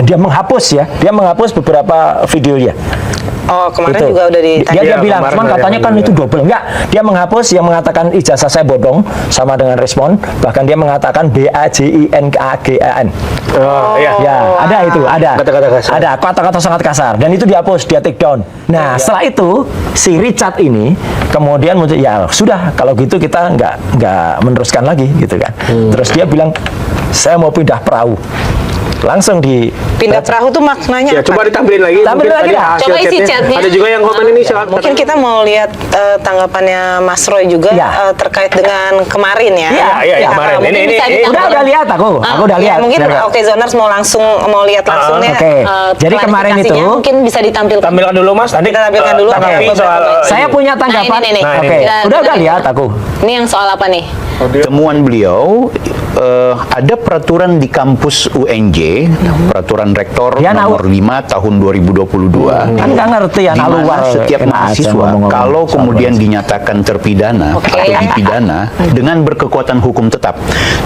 dia menghapus ya, dia menghapus beberapa video dia. Oh, kemarin Itu. juga udah ditanya. Dia bilang, cuman katanya kan itu double. Enggak, dia menghapus yang mengatakan ijazah saya bodong sama dengan respon, bahkan dia mengatakan BAJINKAGAN. Oh, iya. Ya, ada itu, ada. Kata-kata kasar. Ada kata-kata sangat kasar dan itu dihapus, dia take down. Nah, setelah itu si Richard ini kemudian muncul, ya sudah kalau gitu kita nggak meneruskan lagi gitu kan. Terus dia bilang saya mau pindah perahu. Langsung di Pindah perahu tuh maknanya Ya, apa? coba ditampilin lagi. Tampilin Mungkin lagi tadi lah. hasil Coba isi chatnya. Ada juga yang komen ini silakan. Mungkin kita mau lihat tanggapannya Mas Roy juga Ya. Terkait dengan kemarin ya. Iya, Ya, kemarin. mungkin Ini bisa ditambah. udah lihat aku udah Ya, lihat. mungkin Udah lihat. Oke Zoners mau lihat langsungnya. Oke. Jadi kemarin itu klarifikasinya mungkin bisa ditampilkan. Tampilkan dulu Mas, nanti Kita tampilkan dulu. tanggapi Oke. soal Saya punya tanggapan. Nah, ini. Nah, Oke. Kita Udah dengerin. lihat aku. Ini yang soal apa nih? Temuan beliau, ada peraturan di kampus UNJ, peraturan rektor Ya, nomor 5 tahun 2022. Kan nggak ngerti Di anak mana luar setiap kena aja mahasiswa ngomong-ngomong kalau soal kemudian polisi. dinyatakan terpidana Oke. atau dipidana dengan berkekuatan hukum tetap,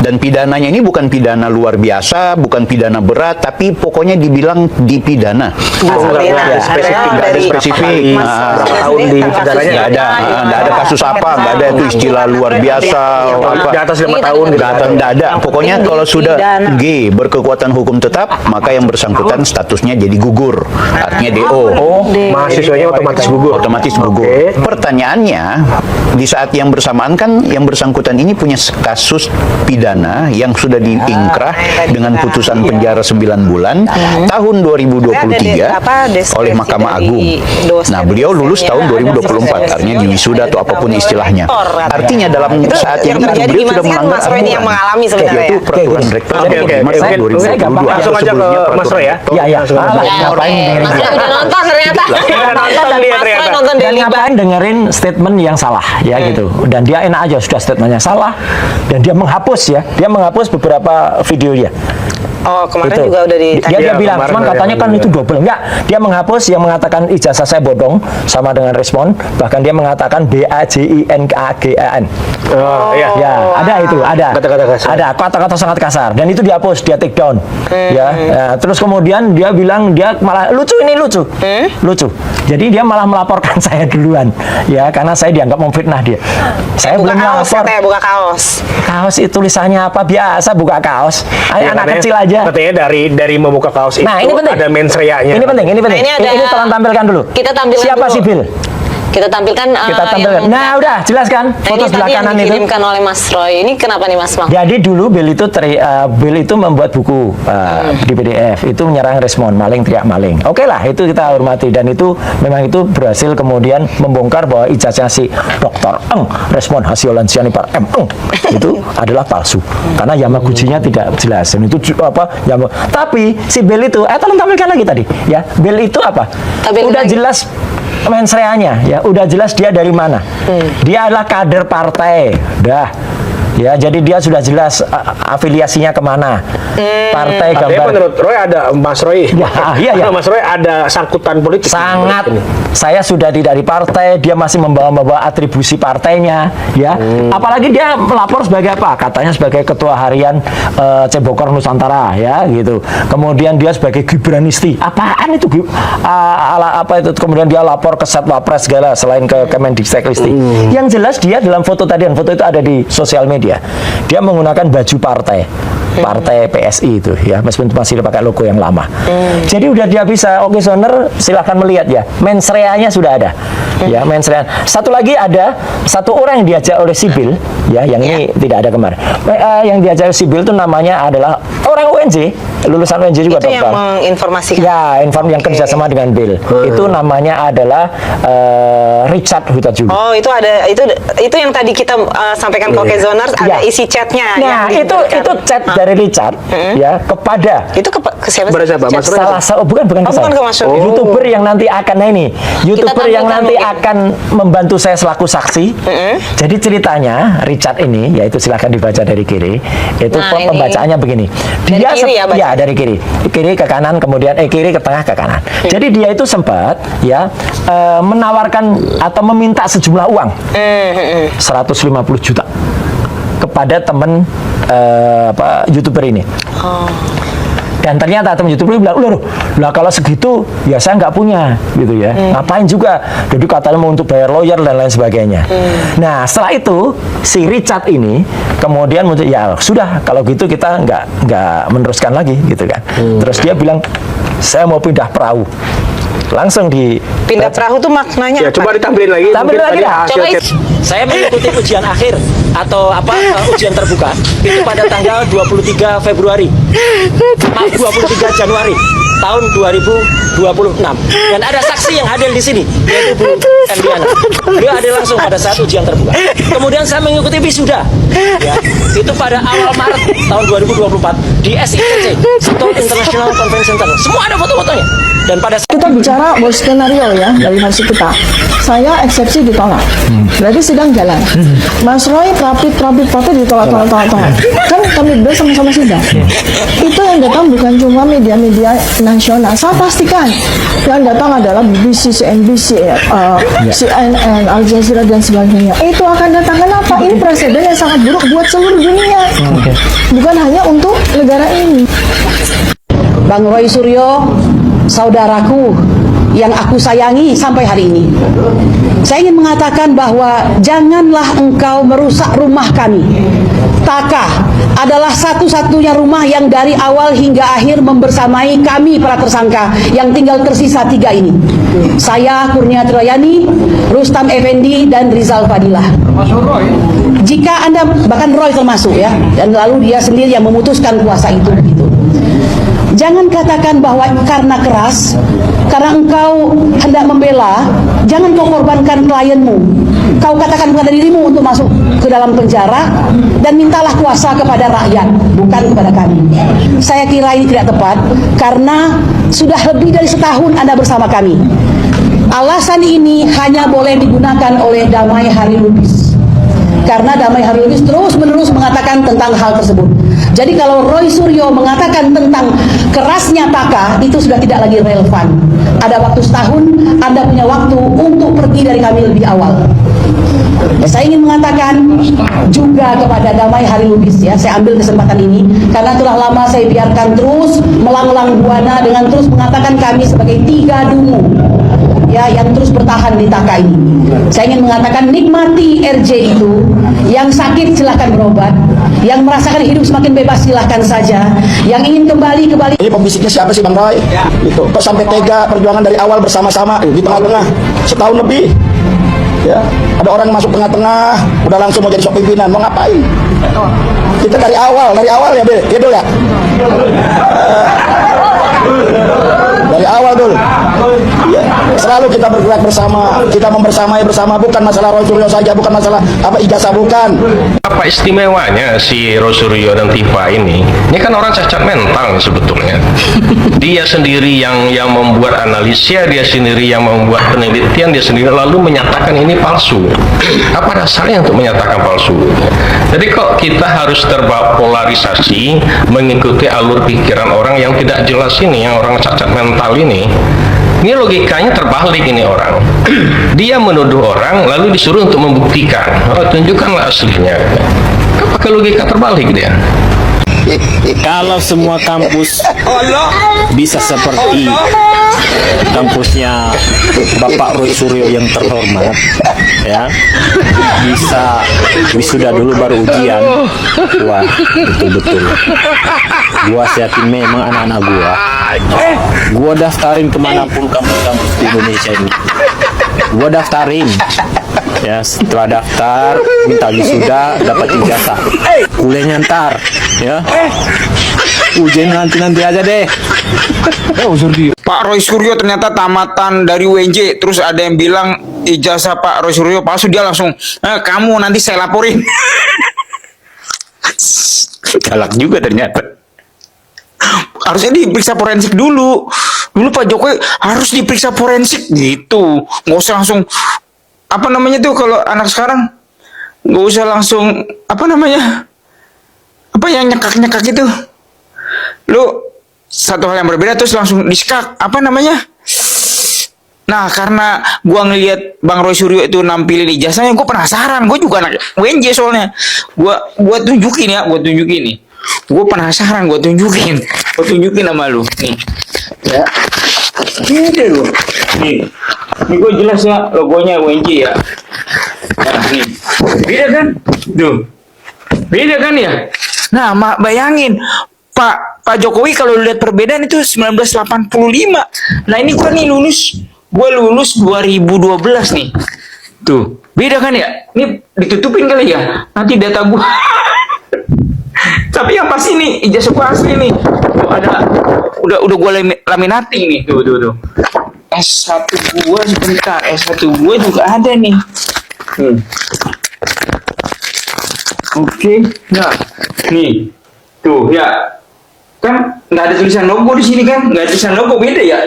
dan pidananya ini bukan pidana luar biasa, bukan pidana berat, tapi pokoknya dibilang dipidana. Ada Spesifik, nggak ada dari spesifik. Mas Nah, Roy tahun sendiri di kan pidananya nggak ada, nggak ada kasus apa, nggak ada itu istilah luar biasa, apa. di atas 5 Ini tahun gitu. Data nggak ada. Pokoknya kalau sudah Pidana. G berkekuatan hukum tetap, maka yang bersangkutan statusnya jadi gugur. Artinya DO. Oh, mahasiswanya otomatis gugur. Otomatis gugur. Oke. Pertanyaannya, di saat yang bersamaan kan yang bersangkutan ini punya kasus pidana yang sudah diingkrah dengan putusan penjara 9 bulan tahun 2023 oleh Mahkamah Agung. Nah, beliau lulus tahun 2024, artinya diwisuda atau apapun istilahnya. Artinya dalam saat yang itu terjadi beliau gimana sudah sih kan melanggar Mas Roy ini yang aturan. mengalami sebenarnya Yaitu ya? peraturan rektor Oke, nomor oke, 5 oke. tahun Mungkin 2022. langsung aja ke Sebelumnya Mas Roy ya. Ya, ya. Langsung aja. Alah, ngapain Oke. dengerin Mas dia? Roy udah nonton ternyata. Nonton dia Mas Roy ternyata. nonton Dan Daily ngapain dengerin statement yang salah ya gitu. Dan dia enak aja sudah statementnya salah dan dia menghapus beberapa video dia. Oh, kemarin Itu. juga udah ditanya. Dia Iya, bilang, kemarin cuman ada katanya yang kan juga. itu double. Enggak, dia menghapus yang mengatakan ijazah saya bodong sama dengan respon, bahkan dia mengatakan BAJINKAGAN. Oh, iya. Ya, ada itu, ada. Kata-kata kasar. Ada kata-kata sangat kasar dan itu dihapus, dia take down. Ya, terus kemudian dia bilang dia malah lucu. Lucu. Jadi dia malah melaporkan saya duluan. Ya, karena saya dianggap memfitnah dia. Saya Buka belum kaos, lapor. katanya buka kaos. Kaos itu tulisannya apa? Biasa buka kaos. Ya, Anak katanya- kecil aja. Katanya dari membuka kaos Nah, itu ini penting. ada mens rea-nya. Ini penting. Nah, ini ada- Ini tolong tampilkan dulu. Kita tampilkan Siapa dulu. sih Bill? Kita tampilkan Kita tampilkan. yang- Nah, udah jelaskan Nah, foto ini sebelah tadi yang kanan itu. dikirimkan oleh Mas Roy. Ini kenapa nih Mas Mang? Jadi dulu Bill itu membuat buku di PDF itu menyerang respon maling teriak maling. Oke lah, itu kita hormati dan itu memang itu berhasil kemudian membongkar bahwa ijazah si Dr. Eng respon hasil Sianipar M Eng itu adalah palsu karena Yamaguchi-nya tidak jelas dan itu tapi si Bill itu tolong tampilkan lagi tadi ya. Bill itu apa? Tampilkan Udah lagi. jelas mens rea-nya ya, udah jelas dia dari mana. Dia adalah kader partai. Ya, jadi dia sudah jelas afiliasinya kemana. Partai Artinya gambar. menurut Roy ada Mas Roy. Iya. Mas Roy ada sangkutan politik. Sangat. Ini. Saya sudah tidak di partai, dia masih membawa atribusi partainya, ya. Apalagi dia melapor sebagai apa? Katanya sebagai ketua harian Cebokor Nusantara, ya, gitu. Kemudian dia sebagai Gibranisti. Apaan itu? Apa itu? Kemudian dia lapor ke Satwapres segala selain ke Kemendikbudristek. Yang jelas dia dalam foto tadi, dan foto itu ada di sosial media. Dia menggunakan baju partai PSI itu ya, meskipun masih pakai logo yang lama. Jadi udah dia bisa. Oke, Soner silahkan melihat ya, mens rea-nya sudah ada ya, mens rea. Satu lagi ada satu orang yang diajak oleh Sibil ya, yang ini tidak ada kemarin. Yang diajak oleh Sibil itu namanya adalah orang UNJ, lulusan UNJ juga, Itu yang dokter. menginformasikan. Ya, yang kerjasama dengan Bill. Itu namanya adalah Richard Hutajulu. Oh, itu ada itu yang tadi kita sampaikan ke Oke Zoners, ada Ya. isi chatnya. Nah, yang itu diberikan. chat dari Richard ya kepada Itu ke siapa Kepada sih? siapa? Mas Roy? bukan Oh, ke saya. bukan ke Mas Roy. YouTuber yang nanti akan YouTuber yang tampilkan nanti mungkin. akan membantu saya selaku saksi. Jadi ceritanya Richard ini, yaitu silahkan dibaca dari kiri. Itu Nah, ini. pembacaannya begini. Dari kiri ya, baca? dari kiri ke kanan, kemudian kiri ke tengah ke kanan. Jadi dia itu sempat ya menawarkan atau meminta sejumlah uang 150 juta kepada teman YouTuber ini. Dan ternyata teman YouTube bilang, lah kalau segitu ya saya nggak punya gitu ya. Ngapain juga? Jadi katanya mau untuk bayar lawyer dan lain sebagainya. Nah setelah itu si Richard ini kemudian muncul, ya sudah kalau gitu kita nggak meneruskan lagi gitu kan. Terus dia bilang saya mau pindah perahu. Langsung di Pindah perahu tuh maknanya Ya, apa? coba ditampilin lagi. Tampilin Mungkin lagi tadi dah. hasil Coba chat. Saya mengikuti ujian akhir atau ujian terbuka itu pada tanggal 23 Februari, 23 Januari tahun 2026. Dan ada saksi yang hadir di sini, yaitu Bu Erliana. Beliau hadir langsung pada saat ujian terbuka. Kemudian saya mengikuti wisuda, ya, itu pada awal Maret tahun 2024 di SITC, Seoul International Convention Center. Semua ada foto-fotonya. Dan pada Kita bicara worst skenario ya dari versi kita. Saya eksepsi ditolak. Berarti sidang jalan. Mas Roy rapid ditolak. Kan kami berdua sama-sama sidang. Itu yang datang bukan cuma media-media nasional. Saya pastikan yang datang adalah BBC, CNBC, CNN, Al Jazeera dan sebagainya. Itu akan datang kenapa? Ini presiden yang sangat buruk buat seluruh dunia. Bukan hanya untuk negara ini. Bang Roy Suryo, saudaraku yang aku sayangi sampai hari ini. Saya ingin mengatakan bahwa janganlah engkau merusak rumah kami. Taka adalah satu-satunya rumah yang dari awal hingga akhir membersamai kami para tersangka yang tinggal tersisa 3 ini. Saya Kurnia Troyani, Rustam Effendi, dan Rizal Fadilah. Jika Anda, bahkan Roy termasuk ya, dan lalu dia sendiri yang memutuskan kuasa itu. Gitu. Jangan katakan bahwa karena keras, karena engkau hendak membela, jangan kau korbankan klienmu. Kau katakan kepada dirimu untuk masuk ke dalam penjara dan mintalah kuasa kepada rakyat, bukan kepada kami. Saya kira ini tidak tepat karena sudah lebih dari setahun Anda bersama kami. Alasan ini hanya boleh digunakan oleh Damai Hari Lubis. Karena Damai Hari Lubis terus-menerus mengatakan tentang hal tersebut. Jadi kalau Roy Suryo mengatakan tentang kerasnya Taka, itu sudah tidak lagi relevan. Ada waktu setahun, Anda punya waktu untuk pergi dari kami lebih awal. Ya, saya ingin mengatakan juga kepada Damai Hari Lubis ya, saya ambil kesempatan ini karena telah lama saya biarkan terus melanglang buana dengan terus mengatakan kami sebagai 3 dungu. Ya, yang terus bertahan di Taka ini. Saya ingin mengatakan nikmati RJ itu. Yang sakit silahkan berobat. Yang merasakan hidup semakin bebas silahkan saja. Yang ingin kembali. Ini pembisiknya siapa sih Bang Roy? Gitu. Kok sampai tega perjuangan dari awal bersama-sama di tengah-tengah setahun lebih. Ya, ada orang masuk tengah-tengah, udah langsung mau jadi sok pimpinan, mau ngapain? Kita dari awal ya, Dul ya. Dari awal Dul. Ya, selalu kita bergerak bersama, kita membersamai bersama, bukan masalah Roy Suryo saja, bukan masalah ijazah, bukan. Apa istimewanya si Roy Suryo dan Tifa ini? Ini kan orang cacat mental sebetulnya. Dia sendiri yang membuat analisnya, dia sendiri yang membuat penelitian, dia sendiri lalu menyatakan ini palsu. Apa dasarnya untuk menyatakan palsu? Jadi kok kita harus terbawa polarisasi mengikuti alur pikiran orang yang tidak jelas ini, yang orang cacat mental ini? Ini logikanya terbalik ini orang. Dia menuduh orang lalu disuruh untuk membuktikan. Oh, tunjukkanlah aslinya. Apakah logika terbalik dia? Kalau semua kampus bisa seperti kampusnya Bapak Roy Suryo yang terhormat, ya, bisa wisuda dulu baru ujian, wah betul-betul. Gua yakin memang anak-anak gua daftarin kemanapun kampus-kampus di Indonesia ini. Gua daftarin. Ya, setelah daftar, minta wisuda, dapat ijazah. Kuliahnya ntar, ya. Ujian nanti aja deh. Pak Roy Suryo ternyata tamatan dari UNJ. Terus ada yang bilang ijazah Pak Roy Suryo palsu. Dia langsung, kamu nanti saya laporin. Galak juga ternyata. Harusnya diperiksa forensik dulu. Dulu Pak Jokowi harus diperiksa forensik gitu. Nggak usah langsung apa namanya tuh kalau anak sekarang nggak usah langsung apa namanya yang nyekak itu. Lu satu hal yang berbeda terus langsung disekak apa namanya. Nah karena gua ngelihat Bang Roy Suryo itu nampilin ijazahnya, gua penasaran. Gua juga anak WNJ soalnya. Gua tunjukin nih. Gue penasaran, gue tunjukin sama lu. Nih, ya. Ini lu. Nih gue jelas ya logonya WNJ ya. Nah, nih. Beda kan? Tuh. Beda kan ya? Nah, bayangin Pak Jokowi kalau lihat perbedaan itu 1985. Nah, ini gua nih lulus 2012 nih. Tuh, beda kan ya? Ini ditutupin kali ya? Nanti data gua. Tapi yang pasti nih ijazah gua asli nih. Tuh, ada udah gua laminating nih. Tuh. S1 gua sebentar, S1 gua juga ada nih. Oke, nah, nih, tuh ya, kan nggak ada tulisan logo di sini kan, nggak ada tulisan logo, beda ya.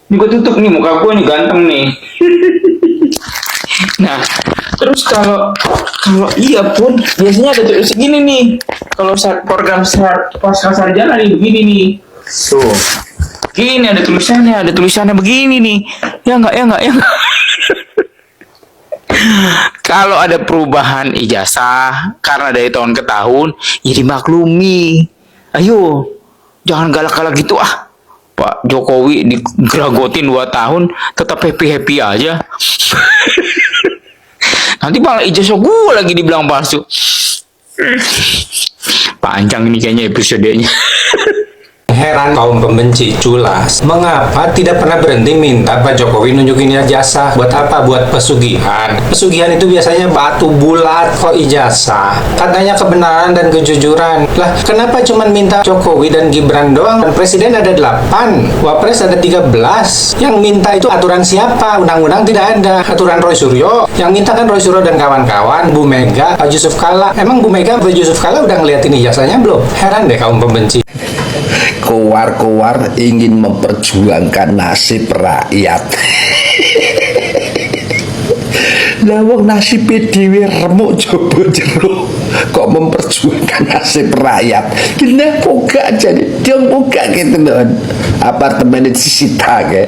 Ini gue tutup nih, muka gue nih ganteng nih. Nah, terus kalau iya pun biasanya ada tulis gini nih. Kalau program pasca sarjana nih begini nih, tuh, gini ada tulisannya begini nih, ya nggak. Kalau ada perubahan ijazah karena dari tahun ke tahun, ya dimaklumi. Ayo, jangan galak-galak gitu ah. Pak Jokowi digeragotin 2 tahun, tetap happy-happy aja. Nanti malah ijazah gue lagi dibilang palsu. Panjang ini kayaknya episodenya. Heran kaum pembenci culas. Mengapa tidak pernah berhenti minta Pak Jokowi nunjukin ijazah? Buat apa? Buat pesugihan. Pesugihan itu biasanya batu bulat kok ijazah. Katanya kebenaran dan kejujuran. Lah, kenapa cuma minta Jokowi dan Gibran doang? Dan presiden ada 8, wapres ada 13. Yang minta itu aturan siapa? Undang-undang tidak ada. Aturan Roy Suryo. Yang minta kan Roy Suryo dan kawan-kawan, Bu Mega, Pak Yusuf Kalla. Emang Bu Mega, Pak Yusuf Kalla udah ngeliatin ijazahnya belum? Heran deh kaum pembenci. Kowar-kowar ingin memperjuangkan nasib rakyat. Lah wong nasib dhewe remuk jaba jero kok memperjuangkan nasib rakyat. Kenapa gak jadi dia buka gitu loh. Apartemen disita ke.